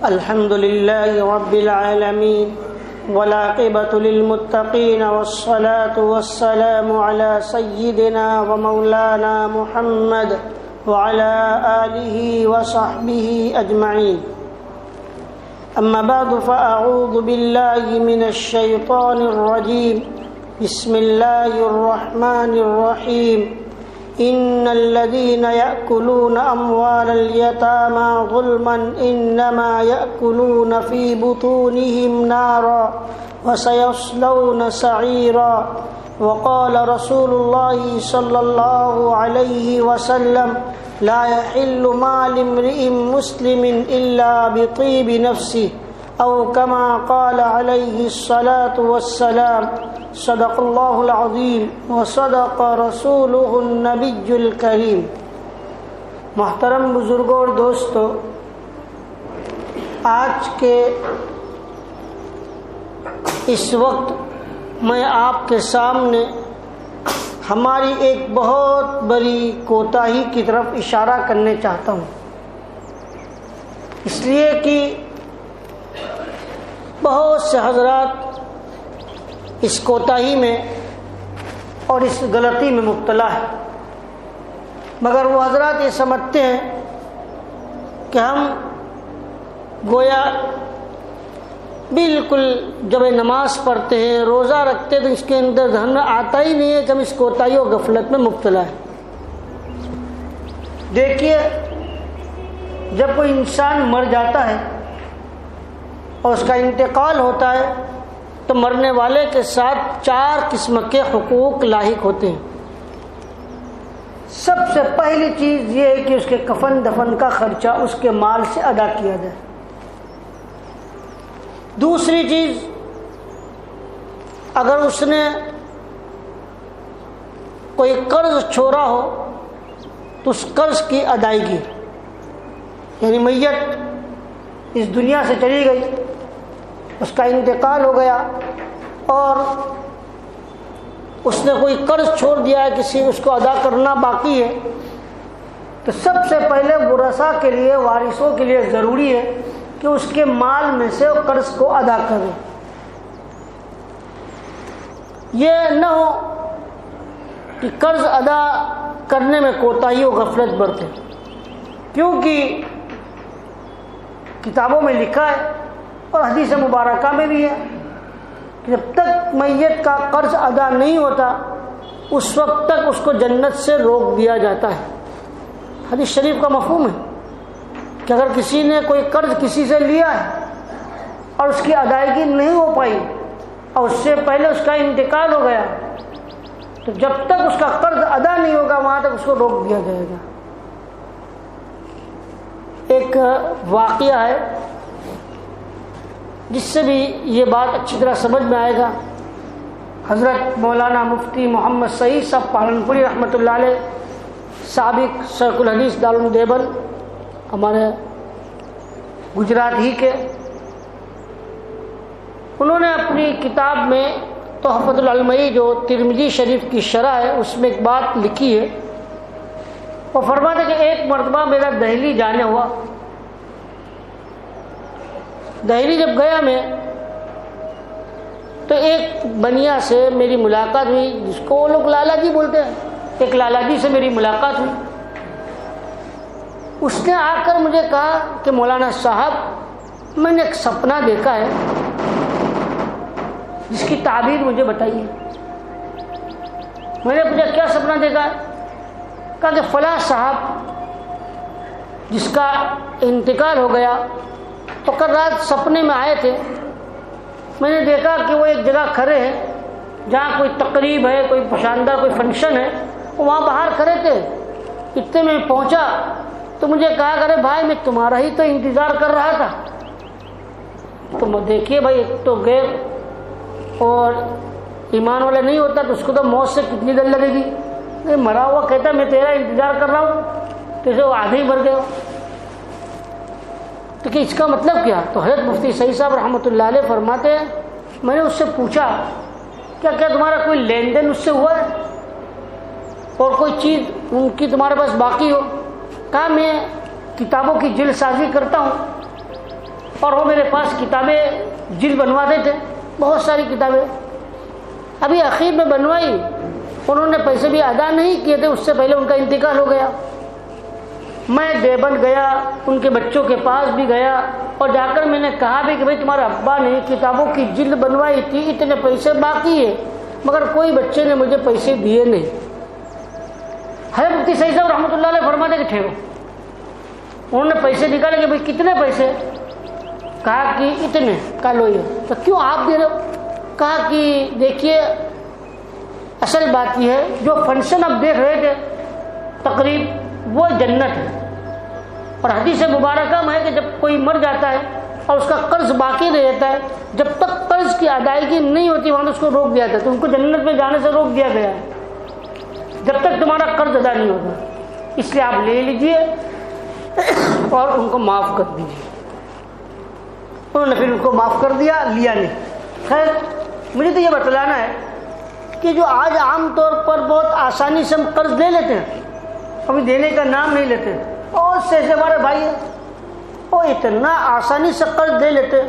الحمد لله رب العالمين والعاقبة للمتقين والصلاة والسلام على سيدنا ومولانا محمد وعلى آله وصحبه أجمعين. أما بعد فأعوذ بالله من الشيطان الرجيم. بسم الله الرحمن الرحيم. إن الذين يأكلون أموال اليتامى ظلما إنما يأكلون في بطونهم نارا وسيصلون سعيرا. وقال رسول الله صلى الله عليه وسلم: لا يحل مال امرئ مسلم إلا بطيب نفسه، أو كما قال عليه الصلاة والسلام. صدق اللہ العظیم وصدق رسولہ النبی الکریم. محترم بزرگوں اور دوستو، آج کے اس وقت میں آپ کے سامنے ہماری ایک بہت بڑی کوتاہی کی طرف اشارہ کرنے چاہتا ہوں، اس لیے کہ بہت سے حضرات اس کوتاہی میں اور اس غلطی میں مبتلا ہے، مگر وہ حضرات یہ سمجھتے ہیں کہ ہم گویا بالکل جب نماز پڑھتے ہیں، روزہ رکھتے ہیں، تو اس کے اندر ہمیں آتا ہی نہیں ہے کہ ہم اس کوتاہی اور غفلت میں مبتلا ہے. دیکھیے، جب کوئی انسان مر جاتا ہے اور اس کا انتقال ہوتا ہے تو مرنے والے کے ساتھ 4 قسم کے حقوق لاحق ہوتے ہیں. سب سے پہلی چیز یہ ہے کہ اس کے کفن دفن کا خرچہ اس کے مال سے ادا کیا جائے. دوسری چیز، اگر اس نے کوئی قرض چھوڑا ہو تو اس قرض کی ادائیگی، یعنی میت اس دنیا سے چلی گئی، اس کا انتقال ہو گیا اور اس نے کوئی قرض چھوڑ دیا ہے کسی، اس کو ادا کرنا باقی ہے، تو سب سے پہلے ورثاء کے لیے، وارثوں کے لیے ضروری ہے کہ اس کے مال میں سے قرض کو ادا کرے. یہ نہ ہو کہ قرض ادا کرنے میں کوتاہی و غفلت برتے، کیونکہ کتابوں میں لکھا ہے اور حدیث مبارکہ میں بھی ہے کہ جب تک میت کا قرض ادا نہیں ہوتا اس وقت تک اس کو جنت سے روک دیا جاتا ہے. حدیث شریف کا مفہوم ہے کہ اگر کسی نے کوئی قرض کسی سے لیا ہے اور اس کی ادائیگی نہیں ہو پائی اور اس سے پہلے اس کا انتقال ہو گیا، تو جب تک اس کا قرض ادا نہیں ہوگا وہاں تک اس کو روک دیا جائے گا. ایک واقعہ ہے جس سے بھی یہ بات اچھی طرح سمجھ میں آئے گا. حضرت مولانا مفتی محمد سعید صاحب پالنپوری رحمۃ اللہ علیہ، سابق شیخ الحدیث دارالعلوم دیوبند، ہمارے گجرات ہی کے، انہوں نے اپنی کتاب میں تحفۃ العلمئی جو ترمذی شریف کی شرح ہے اس میں ایک بات لکھی ہے. وہ فرماتے کہ ایک مرتبہ میرا دہلی جانے ہوا. دہلی جب گیا میں تو ایک بنیا سے میری ملاقات ہوئی، جس کو وہ لوگ لالا جی بولتے ہیں. ایک لالا جی سے میری ملاقات ہوئی. اس نے آ کر مجھے کہا کہ مولانا صاحب، میں نے ایک سپنا دیکھا ہے جس کی تعبیر مجھے بتائیے. میں نے پوچھا کیا سپنا دیکھا ہے؟ کہا کہ فلاں صاحب جس کا انتقال ہو گیا تو کل رات سپنے میں آئے تھے. میں نے دیکھا کہ وہ ایک جگہ کھڑے ہیں جہاں کوئی تقریب ہے، کوئی شاندار کوئی فنکشن ہے، وہ وہاں باہر کھڑے تھے. اتنے میں پہنچا تو مجھے کہا کہ ارے بھائی، میں تمہارا ہی تو انتظار کر رہا تھا. تو دیکھیے بھائی، ایک تو غیر اور ایمان والا نہیں ہوتا تو اس کو تو موت سے کتنی ڈر لگے گی. مرا ہوا کہتا میں تیرا انتظار کر رہا ہوں، تو اسے وہ آدھے ہی مر گئے. تو کہ اس کا مطلب کیا؟ تو حضرت مفتی سعید صاحب رحمۃ اللہ علیہ فرماتے ہیں، میں نے اس سے پوچھا کیا تمہارا کوئی لین دین اس سے ہوا ہے اور کوئی چیز ان کی تمہارے پاس باقی ہو؟ کہا میں کتابوں کی جلد سازی کرتا ہوں اور وہ میرے پاس کتابیں جلد بنواتے تھے، بہت ساری کتابیں. ابھی اخیر میں بنوائی، انہوں نے پیسے بھی ادا نہیں کیے تھے، اس سے پہلے ان کا انتقال ہو گیا. میں دیوبند گیا، ان کے بچوں کے پاس بھی گیا اور جا کر میں نے کہا بھی کہ بھائی تمہارے ابا نے کتابوں کی جلد بنوائی تھی، اتنے پیسے باقی ہے، مگر کوئی بچے نے مجھے پیسے دیے نہیں. حضرت مفتی سعید صاحب رحمۃ اللہ علیہ فرماتے کہ ٹھہرو. انہوں نے پیسے نکالے کہ بھائی کتنے پیسے؟ کہا کہ اتنے. کہا لو یہ. تو کیوں آپ دے رہے ہو؟ کہا کہ دیکھیے اصل بات یہ ہے جو فنکشن آپ دیکھ رہے تھے تقریب وہ جنت ہے، اور حدیث مبارکہ میں ہے کہ جب کوئی مر جاتا ہے اور اس کا قرض باقی رہتا ہے، جب تک قرض کی ادائیگی نہیں ہوتی وہاں اس کو روک دیا جاتا ہے. تو ان کو جنت میں جانے سے روک دیا گیا ہے جب تک تمہارا قرض ادا نہیں ہوگا. اس لیے آپ لے لیجئے اور ان کو معاف کر دیجیے. انہوں نے پھر ان کو معاف کر دیا، لیا نہیں. خیر مجھے تو یہ بتلانا ہے کہ جو آج عام طور پر بہت آسانی سے ہم قرض لے لیتے ہیں، کبھی دینے کا نام نہیں لیتے، اور سے ہمارے بھائی ہیں وہ اتنا آسانی سے قرض دے لیتے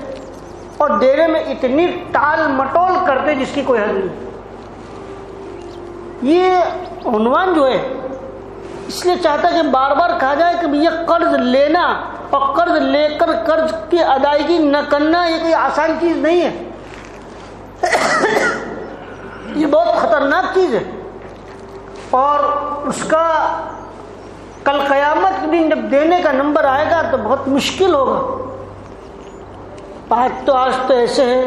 اور دینے میں اتنی ٹال مٹول کرتے جس کی کوئی حد نہیں. یہ عنوان جو ہے اس لیے چاہتا کہ بار بار کہا جائے کہ یہ قرض لینا اور قرض لے کر قرض کی ادائیگی نہ کرنا یہ کوئی آسان چیز نہیں ہے. یہ بہت خطرناک چیز ہے، اور اس کا کل قیامت کے دن جب دینے کا نمبر آئے گا تو بہت مشکل ہوگا. آج تو ایسے ہیں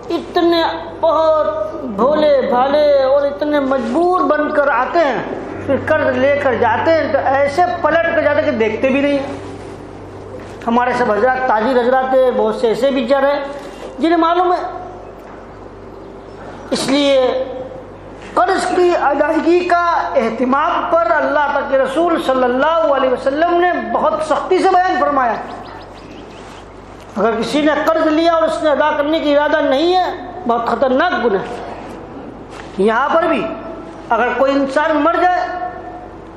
اتنے بہت بھولے بھالے اور اتنے مجبور بن کر آتے ہیں، پھر قرض لے کر جاتے ہیں تو ایسے پلٹ کر جاتے کہ دیکھتے بھی نہیں. ہمارے سب حضرات تاجر حضرات ہیں، بہت سے ایسے بھی جا رہے ہیں جنہیں معلوم ہے. اس لیے قرض کی ادائیگی کا اہتمام پر اللہ تعالی کے رسول صلی اللہ علیہ وسلم نے بہت سختی سے بیان فرمایا. اگر کسی نے قرض لیا اور اس نے ادا کرنے کی ارادہ نہیں ہے، بہت خطرناک گناہ ہے. یہاں پر بھی اگر کوئی انسان مر جائے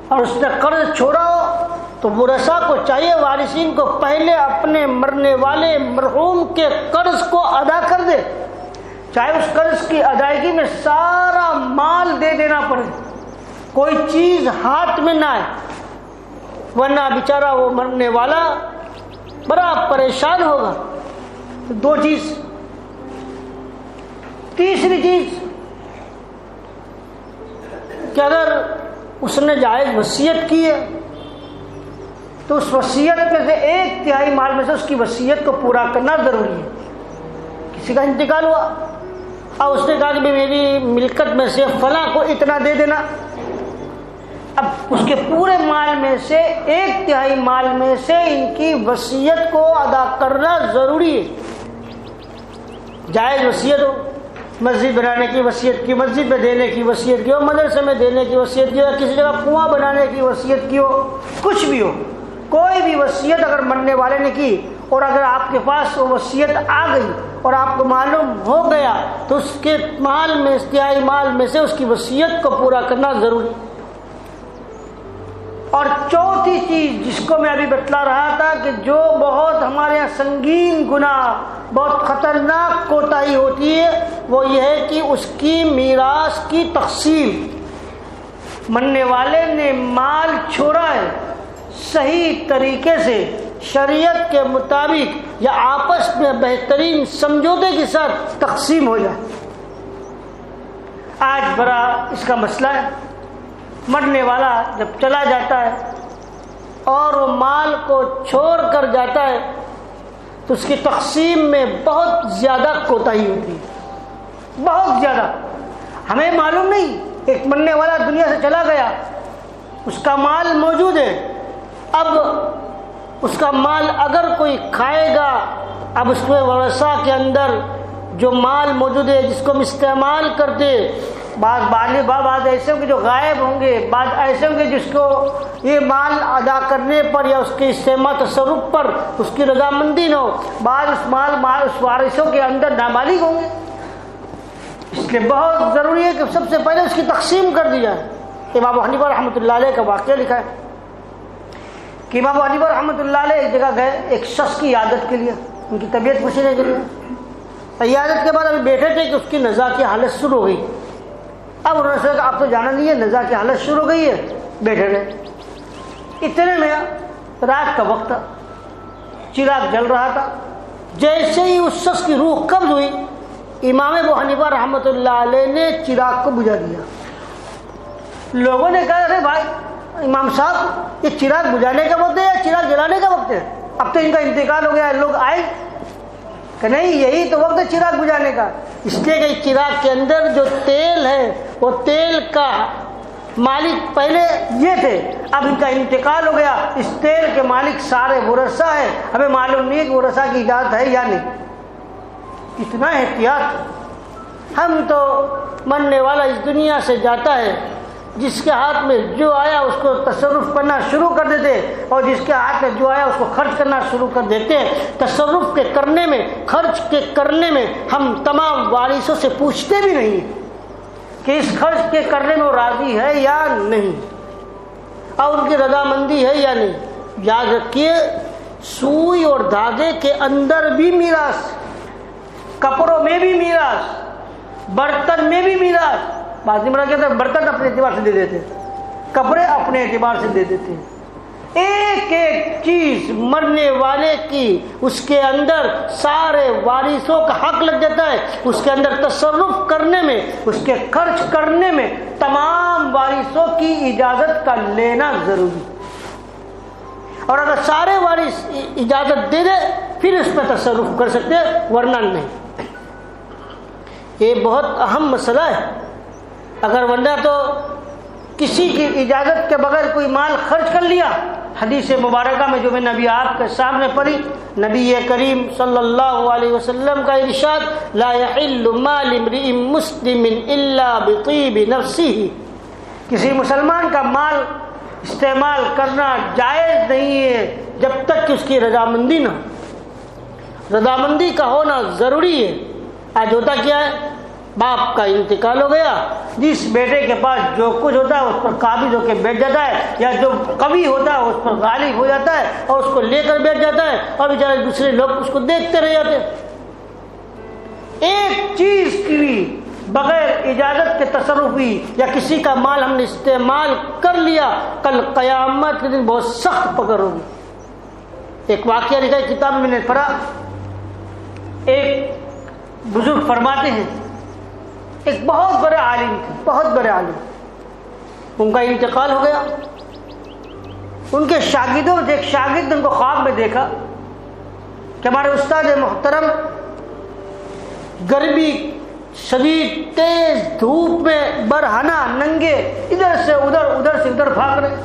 اور اس نے قرض چھوڑا ہو تو ورثاء کو چاہیے وارثین کو پہلے اپنے مرنے والے مرحوم کے قرض کو ادا کر دے، چاہے اس قرض کی ادائیگی میں سارا مال دے دینا پڑے، کوئی چیز ہاتھ میں نہ آئے، ورنہ بیچارہ وہ مرنے والا بڑا پریشان ہوگا. دو چیز. تیسری چیز کہ اگر اس نے جائز وصیت کی ہے تو اس وصیت میں سے 1/3 مال میں سے اس کی وصیت کو پورا کرنا ضروری ہے. کسی کا انتقال ہوا اور اس نے کہا کہ میری ملکت میں سے فلاں کو اتنا دے دینا، اب اس کے پورے مال میں سے 1/3 مال میں سے ان کی وصیت کو ادا کرنا ضروری ہے. جائز وصیت ہو، مسجد بنانے کی وصیت کی، مسجد میں دینے کی وصیت کی ہو، مدرسے میں دینے کی وصیت کی ہو، کسی جگہ کنواں بنانے کی وصیت کی ہو، کچھ بھی ہو، کوئی بھی وصیت اگر مرنے والے نے کی اور اگر آپ کے پاس وہ وصیت آ گئی اور آپ کو معلوم ہو گیا تو اس کے مال میں 1/3 مال میں سے اس کی وصیت کو پورا کرنا ضروری. اور چوتھی چیز جس کو میں ابھی بتلا رہا تھا کہ جو بہت ہمارے یہاں سنگین گناہ، بہت خطرناک کوتاہی ہوتی ہے، وہ یہ ہے کہ اس کی میراث کی تقسیم. مرنے والے نے مال چھوڑا ہے، صحیح طریقے سے شریعت کے مطابق یا آپس میں بہترین سمجھوتے کے ساتھ تقسیم ہو جائے. آج بڑا اس کا مسئلہ ہے. مرنے والا جب چلا جاتا ہے اور وہ مال کو چھوڑ کر جاتا ہے تو اس کی تقسیم میں بہت زیادہ کوتاہی ہوتی ہے، بہت زیادہ. ہمیں معلوم نہیں، ایک مرنے والا دنیا سے چلا گیا، اس کا مال موجود ہے، اب اس کا مال اگر کوئی کھائے گا، اب اس میں ورثاء کے اندر جو مال موجود ہے جس کو ہم استعمال کرتے، بعض ایسے ہوں گے جو غائب ہوں گے، بعض ایسے ہوں گے جس کو یہ مال ادا کرنے پر یا اس کے استعمال تصرف پر اس کی رضامندی نہ ہو، بعض اس وارثوں کے اندر نابالغ ہوں گے. اس لیے بہت ضروری ہے کہ سب سے پہلے اس کی تقسیم کر دی جائے. امام حنیفہ رحمۃ اللہ علیہ کا واقعہ لکھا ہے کہ امام ابو حنیفہ رحمۃ اللہ علیہ ایک جگہ گئے ایک شخص کی عیادت کے لیے، ان کی طبیعت پوچھنے کے لیے۔ عیادت کے بعد ابھی بیٹھے تھے کہ اس کی نزا کی حالت شروع ہو گئی۔ اب انہوں نے سوچا کہ آپ تو جانا نہیں ہے، نزا کی حالت شروع ہو گئی ہے، بیٹھے رہے۔ اتنے میں رات کا وقت تھا، چراغ جل رہا تھا۔ جیسے ہی اس شخص کی روح قبض ہوئی، امام ابو حنیفہ رحمۃ اللہ علیہ نے چراغ کو بجھا دیا۔ لوگوں نے کہا ارے بھائی امام صاحب، یہ چراغ بجھانے کا وقت ہے یا چراغ جلانے کا وقت ہے؟ اب تو ان کا انتقال ہو گیا ہے۔ لوگ آئے کہ نہیں، یہی تو وقت ہے چراغ بجھانے کا، اس لیے کہ چراغ کے اندر جو تیل ہے وہ تیل کا مالک پہلے یہ تھے، اب ان کا انتقال ہو گیا، اس تیل کے مالک سارے ورثاء ہیں، ہمیں معلوم نہیں ہے کہ ورثاء کی اجازت ہے یا نہیں۔ اتنا احتیاط! ہم تو مرنے والا اس دنیا سے جاتا ہے، جس کے ہاتھ میں جو آیا اس کو تصرف کرنا شروع کر دیتے، اور جس کے ہاتھ میں جو آیا اس کو خرچ کرنا شروع کر دیتے۔ تصرف کے کرنے میں، خرچ کے کرنے میں ہم تمام وارثوں سے پوچھتے بھی نہیں کہ اس خرچ کے کرنے میں وہ راضی ہے یا نہیں، اور ان کی رضامندی ہے یا نہیں۔ یاد رکھیے، سوئی اور دھاگے کے اندر بھی میراث، کپڑوں میں بھی میراث، برتن میں بھی میراث۔ بعض مرا کہتے ہیں برتن اپنے اعتبار سے دے دیتے، کپڑے اپنے اعتبار سے دے دیتے۔ ایک ایک چیز مرنے والے کی اس کے اندر سارے وارثوں کا حق لگ جاتا ہے۔ اس کے اندر تصرف کرنے میں، اس کے خرچ کرنے میں تمام وارثوں کی اجازت کا لینا ضروری، اور اگر سارے وارث اجازت دے دے پھر اس پہ تصرف کر سکتے، ورنہ نہیں۔ یہ بہت اہم مسئلہ ہے، اگر ورنہ تو کسی کی اجازت کے بغیر کوئی مال خرچ کر لیا۔ حدیث مبارکہ میں جو میں نبی آپ کے سامنے پڑھی، نبی کریم صلی اللہ علیہ وسلم کا ارشاد، لا يحل مال امرئ مسلم الا بطیب نفسه، کسی مسلمان کا مال استعمال کرنا جائز نہیں ہے جب تک کہ اس کی رضامندی نہ ہو۔ رضامندی کا ہونا ضروری ہے۔ آج ہوتا کیا ہے، باپ کا انتقال ہو گیا، جس بیٹے کے پاس جو کچھ ہوتا ہے اس پر قابض ہو کے بیٹھ جاتا ہے، یا جو قوی ہوتا ہے اس پر غالب ہو جاتا ہے اور اس کو لے کر بیٹھ جاتا ہے، اور بیچارے دوسرے لوگ اس کو دیکھتے رہ جاتے ہیں۔ ایک چیز کی بھی بغیر اجازت کے تصرف ہوئی یا کسی کا مال ہم نے استعمال کر لیا، کل قیامت کے دن بہت سخت پکڑ ہوگی۔ ایک واقعہ لکھا ہے کتاب میں نے پڑھا، ایک بزرگ فرماتے ہیں، ایک بہت بڑے عالم تھے، بہت بڑے عالم، ان کا انتقال ہو گیا۔ ان کے شاگردوں میں ایک شاگرد نے ان کو خواب میں دیکھا کہ ہمارے استاد محترم گرمی شدید تیز دھوپ میں برہنہ ننگے ادھر سے ادھر ادھر سے ادھر بھاگ رہے۔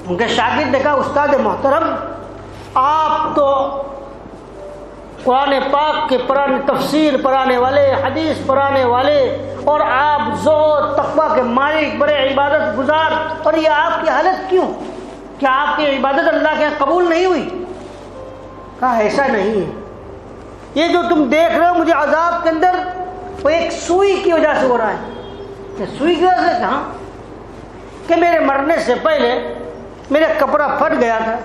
ان کے شاگرد نے کہا استاد محترم، آپ تو قرآن پاک کے پرانے تفسیر پڑھانے والے، حدیث پڑھانے والے، اور آپ زہد تقویٰ کے مالک، بڑے عبادت گزار، اور یہ آپ کی حالت کیوں؟ کیا آپ کی عبادت اللہ کے قبول نہیں ہوئی؟ کہا ایسا نہیں ہے، یہ جو تم دیکھ رہے ہو مجھے عذاب کے اندر، وہ ایک سوئی کی وجہ سے ہو رہا ہے۔ کہ سوئی کی وجہ سے کہاں؟ کہ میرے مرنے سے پہلے میرا کپڑا پھٹ گیا تھا،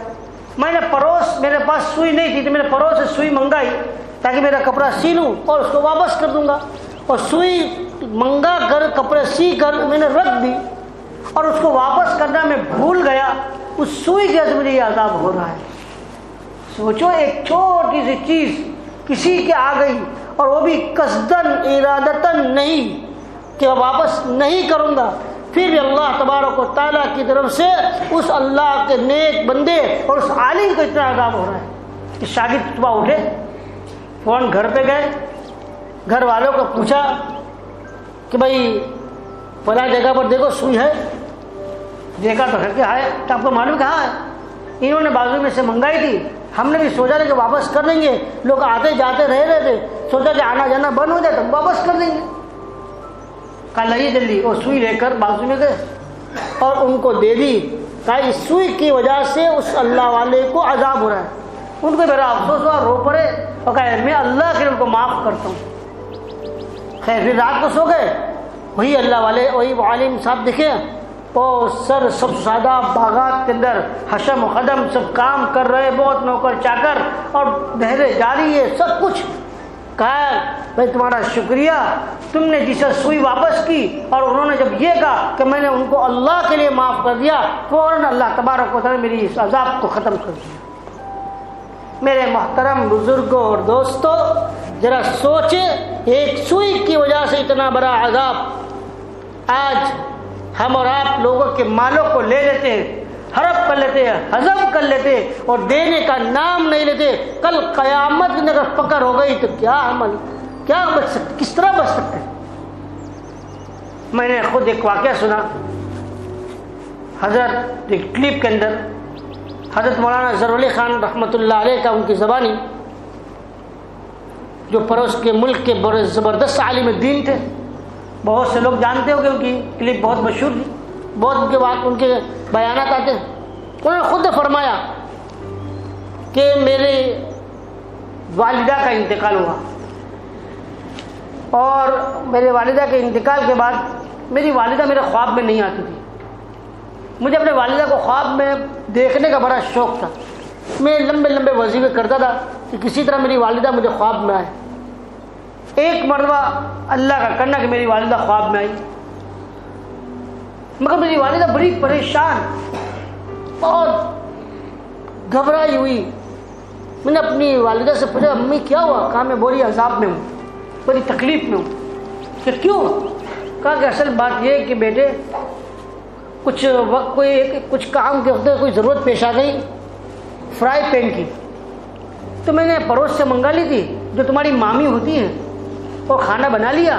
میں نے پڑوس، میرے پاس سوئی نہیں تھی تو میں نے پڑوس سے سوئی منگائی تاکہ میرا کپڑا سی لوں اور اس کو واپس کر دوں گا، اور سوئی منگا کر کپڑے سی کر میں نے رکھ دی، اور اس کو واپس کرنا میں بھول گیا، اس سوئی کی وجہ سے مجھے یہ عذاب ہو رہا ہے۔ سوچو، ایک چھوٹی سی چیز کسی کے آ گئی، اور وہ بھی قصدن ارادتن نہیں کہ واپس نہیں کروں گا، پھر بھی اللہ تبارک و تعالیٰ کی طرف سے اس اللہ کے نیک بندے اور اس عالم کو اتنا عذاب ہو رہا ہے کہ شاگرد صبح اٹھے، فوراً گھر پہ گئے، گھر والوں کو پوچھا کہ بھائی فلاں جگہ پر دیکھو سوئی ہے، دیکھا تو گھر کے آئے تو آپ کو معلوم کہاں ہے؟ انہوں نے بازو میں سے منگائی تھی، ہم نے بھی سوچا کہ واپس کر دیں گے، لوگ آتے جاتے رہ تھے، سوچا کہ آنا جانا بند ہو جائے تو واپس کر دیں گے۔ کل آئیے جلدی، وہ سوئی لے کر بازو میں گئے اور ان کو دے دی، کہا اس سوئی کی وجہ سے اس اللہ والے کو عذاب ہو رہا ہے۔ ان کو میرا افسوس ہوا، رو پڑے اور کہا میں اللہ کے لیے ان کو معاف کرتا ہوں۔ خیر پھر رات کو سو گئے، وہی اللہ والے، وہی عالم صاحب دکھے بہت سر سب سادہ باغات کے اندر حشم و خدم سب کام کر رہے، بہت نوکر چاکر اور بہرے جاری ہے سب کچھ. کہا بھائی تمہارا شکریہ، تم نے جسے سوئی واپس کی. اور انہوں نے جب یہ کہا کہ میں نے ان کو اللہ کے لیے معاف کر دیا، فوراً اللہ تبارک و تعالیٰ میری اس عذاب کو ختم کر دیا. میرے محترم بزرگوں اور دوستو، ذرا سوچیں، ایک سوئی کی وجہ سے اتنا بڑا عذاب. آج ہم اور آپ لوگوں کے مالوں کو لے لیتے ہیں، ہڑپ کر لیتے ہیں، ہضم کر لیتے ہیں اور دینے کا نام نہیں لیتے. کل قیامت میں اگر پکڑ ہو گئی تو کیا عمل، کیا بچ سکتے، کس طرح بچ سکتے؟ میں نے خود ایک واقعہ سنا. حضرت ایک کلپ کے اندر حضرت مولانا ظفر علی خان رحمۃ اللہ علیہ کا، ان کی زبانی، جو پڑوس کے ملک کے بڑے زبردست عالم دین تھے. بہت سے لوگ جانتے ہو کہ ان کی کلپ بہت مشہور تھی، بہت ان کے بیانات آتے ہیں. انہوں نے خود فرمایا کہ میری والدہ کا انتقال ہوا، اور میرے والدہ کے انتقال کے بعد میری والدہ میرے خواب میں نہیں آتی تھی. مجھے اپنے والدہ کو خواب میں دیکھنے کا بڑا شوق تھا. میں لمبے لمبے وظیفے کرتا تھا کہ کسی طرح میری والدہ مجھے خواب میں آئے. ایک مرتبہ اللہ کا کرنا کہ میری والدہ خواب میں آئی، مگر میری والدہ بڑی پریشان، بہت گھبرائی ہوئی. میں نے اپنی والدہ سے پوچھا امی کیا ہوا؟ کہا میں بڑی عذاب میں ہوں، بڑی تکلیف میں ہوں. کہ کیوں؟ کہا کہ اصل بات یہ ہے کہ بیٹے کچھ وقت کچھ کام کے وقت کوئی ضرورت پیش آ گئی فرائی پین کی، تو میں نے پڑوس سے منگا لی تھی جو تمہاری مامی ہوتی ہیں، اور کھانا بنا لیا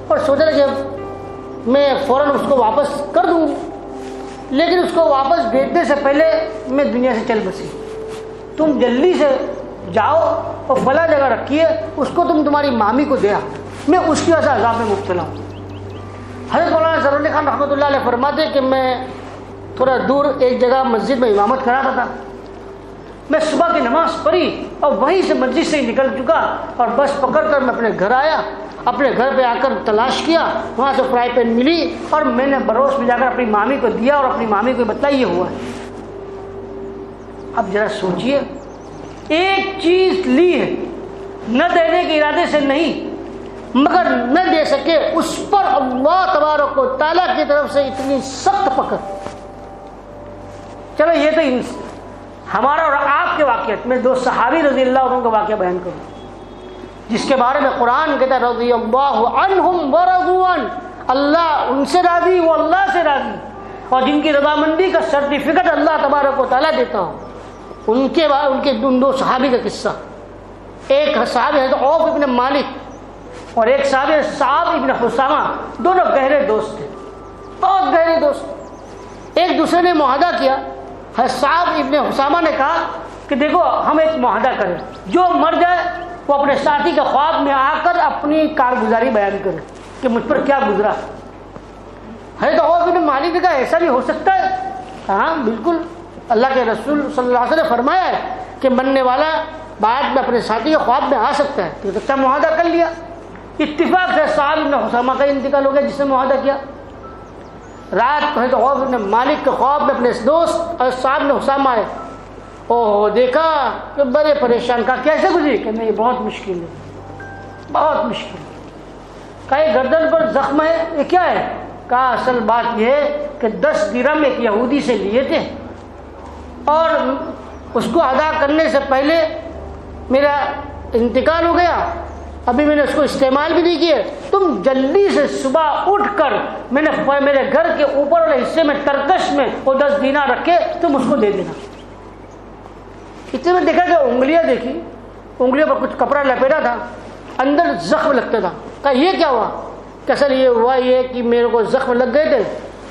اور سوچا کہ میں فوراً اس کو واپس کر دوں، لیکن اس کو واپس بھیجنے سے پہلے میں دنیا سے چل بسی. تم جلدی سے جاؤ اور فلاں جگہ رکھیے، اس کو تمہاری مامی کو دیا، میں اس کی وجہ سے عذاب میں مبتلا ہوں. حضرت مولانا ظفر علی خان رحمۃ اللہ علیہ فرماتے کہ میں تھوڑا دور ایک جگہ مسجد میں امامت کراتا تھا. میں صبح کی نماز پڑھی اور وہیں سے مسجد سے ہی نکل چکا اور بس پکڑ کر میں اپنے گھر آیا. اپنے گھر پہ آ کر تلاش کیا، وہاں سے فرائی پین ملی اور میں نے بروس میں جا کر اپنی مامی کو دیا اور اپنی مامی کو بتایا یہ ہوا ہے. اب ذرا سوچئے، ایک چیز لی ہے، نہ دینے کے ارادے سے نہیں، مگر نہ دے سکے، اس پر اللہ تبارک و تعالیٰ کی طرف سے اتنی سخت پکڑ. چلو یہ تو ہمارا اور آپ کے واقعات میں دو صحابی رضی اللہ عنہ کا واقعہ بیان کروں، جس کے بارے میں قرآن کہتا ہے رضی اللہ عنہم ورضوا عنہ، اللہ ان سے راضی، وہ اللہ سے راضی، اور جن کی رضامندی کا سرٹیفکیٹ اللہ تبارک و تعالیٰ دیتا ہو. ان دو صحابی کا قصہ. ایک صحابی ہے تو عوف ابن مالک اور ایک صحابی ہے صعب ابن حسامہ. دونوں گہرے دوست تھے، بہت گہرے دوست. ایک دوسرے نے معاہدہ کیا. صعب ابن حسامہ نے کہا کہ دیکھو ہم ایک معاہدہ کریں، جو مر جائے وہ اپنے ساتھی کے خواب میں آ کر اپنی کارگزاری بیان کرے کہ مجھ پر کیا گزرا. حضرت عوف ابن مالک نے کہا ایسا بھی ہو سکتا ہے؟ ہاں بالکل، اللہ کے رسول صلی اللہ علیہ وسلم نے فرمایا ہے کہ مرنے والا بعد میں اپنے ساتھی کے خواب میں آ سکتا ہے. تو اچھا معاہدہ کر لیا. اتفاق سے صعب ابن حسامہ کا انتقال ہو گیا جس نے معاہدہ کیا. رات کو حضرت عوف ابن مالک کے خواب میں اپنے دوست اور صعب ابن حسامہ آئے. اوہ دیکھا کہ بڑے پریشان. کہا کیسے گزری؟ کہ نہیں بہت مشکل ہے، بہت مشکل. کہا یہ گردن پر زخم ہے، یہ کیا ہے؟ کہا اصل بات یہ ہے کہ 10 درہم ایک یہودی سے لیے تھے اور اس کو ادا کرنے سے پہلے میرا انتقال ہو گیا، ابھی میں نے اس کو استعمال بھی نہیں کیے. تم جلدی سے صبح اٹھ کر میں نے میرے گھر کے اوپر والے حصے میں ترکش میں وہ 10 دینار رکھے، تم اس کو دے دینا. اتنے میں دیکھا کہ انگلیاں دیکھی، انگلیوں پر کچھ کپڑا لپیٹا تھا، اندر زخم لگتا تھا. کہا یہ کیا ہوا؟ کہ اصل یہ ہوا یہ کہ میرے کو زخم لگ گئے تھے،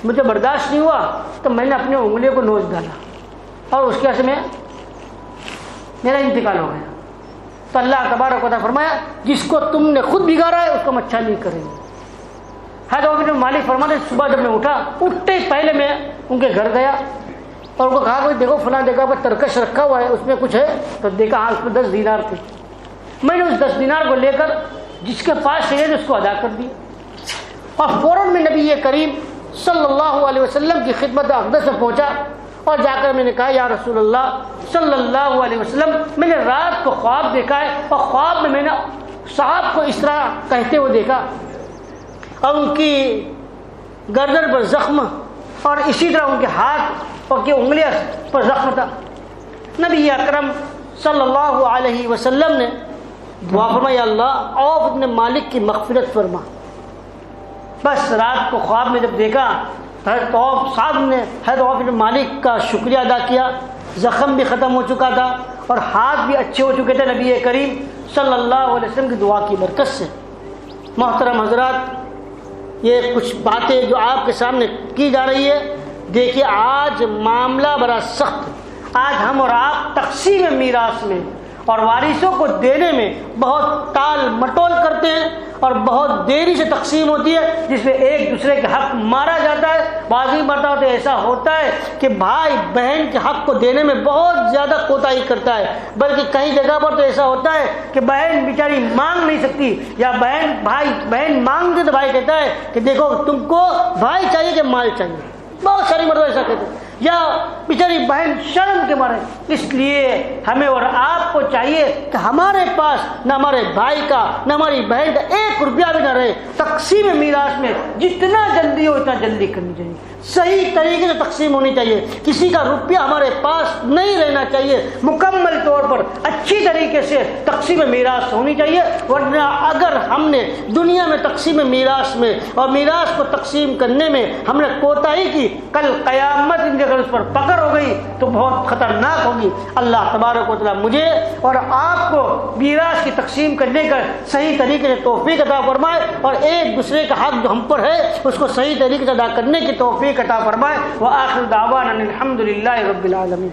مجھے برداشت نہیں ہوا تو میں نے اپنی انگلیوں کو نوچ ڈالا اور اس کی وجہ سے میرا انتقال ہو گیا. تو اللہ تبارک و تعالیٰ فرمایا جس کو تم نے خود بگاڑا ہے اس کو ہم اچھا نہیں کریں گے. حضرت عوف بن مالک فرماتے صبح جب میں اٹھا، اٹھتے ہی پہلے میں ان کے گھر گیا اور ان کو کہا کہ دیکھو فلاں جگہ پر ترکش رکھا ہوا ہے، اس میں کچھ ہے؟ تو دیکھا ہاں اس میں 10 دینار تھے. میں نے اس 10 دینار کو لے کر جس کے پاس چاہیے اس کو ادا کر دیا اور فوراً میں نبی کریم صلی اللہ علیہ وسلم کی خدمت اقدس میں پہنچا اور جا کر میں نے کہا یا رسول اللہ صلی اللہ علیہ وسلم میں نے رات کو خواب دیکھا ہے اور خواب میں نے صاحب کو اس طرح کہتے ہوئے دیکھا اور ان کی گردن پر زخم اور اسی طرح ان کے ہاتھ اور کی انگلیاں پر زخم تھا۔ نبی اکرم صلی اللہ علیہ وسلم نے دعا فرمائی اللہ عوف بن مالک کی مغفرت فرما۔ بس رات کو خواب میں جب دیکھا حضرت عوف صاحب نے حضرت عوف بن مالک کا شکریہ ادا کیا، زخم بھی ختم ہو چکا تھا اور ہاتھ بھی اچھے ہو چکے تھے نبی کریم صلی اللہ علیہ وسلم کی دعا کی برکت سے۔ محترم حضرات، یہ کچھ باتیں جو آپ کے سامنے کی جا رہی ہے، دیکھیے آج معاملہ بڑا سخت ہے۔ آج ہم اور آپ تقسیم میراث میں اور وارثوں کو دینے میں بہت ٹال مٹول کرتے ہیں اور بہت دیری سے تقسیم ہوتی ہے، جس میں ایک دوسرے کے حق مارا جاتا ہے۔ بعضی مرتبہ تو ایسا ہوتا ہے کہ بھائی بہن کے حق کو دینے میں بہت زیادہ کوتاہی کرتا ہے، بلکہ کئی جگہ پر تو ایسا ہوتا ہے کہ بہن بیچاری مانگ نہیں سکتی، یا بہن مانگتے تو بھائی کہتا ہے کہ دیکھو تم کو بھائی چاہیے کہ مال چاہیے، بہت ساری مرتبہ ایسا کہتے ہیں، یا بیچاری بہن شرم کے مارے۔ اس لیے ہمیں اور آپ کو چاہیے کہ ہمارے پاس نہ ہمارے بھائی کا نہ ہماری بہن کا ایک روپیہ بھی نہ رہے۔ تقسیم میراث میں جتنا جلدی ہو اتنا جلدی کرنی چاہیے، صحیح طریقے سے تقسیم ہونی چاہیے، کسی کا روپیہ ہمارے پاس نہیں رہنا چاہیے، مکمل طور پر اچھی طریقے سے تقسیم میراث ہونی چاہیے۔ ورنہ اگر ہم نے دنیا میں تقسیم میراث میں اور میراث کو تقسیم کرنے میں ہم نے کوتاہی کی، کل قیامت اگر اس پر پکڑ ہو گئی تو بہت خطرناک ہوگی۔ اللہ تبارک و تعالیٰ مجھے اور آپ کو میراث کی تقسیم کرنے کا صحیح طریقے سے توفیق عطا فرمائے، اور ایک دوسرے کا حق جو ہم پر ہے اس کو صحیح طریقے سے ادا کرنے کی توفیق عطا فرمائے۔ وآخر دعوانا الحمد للہ رب العالمین۔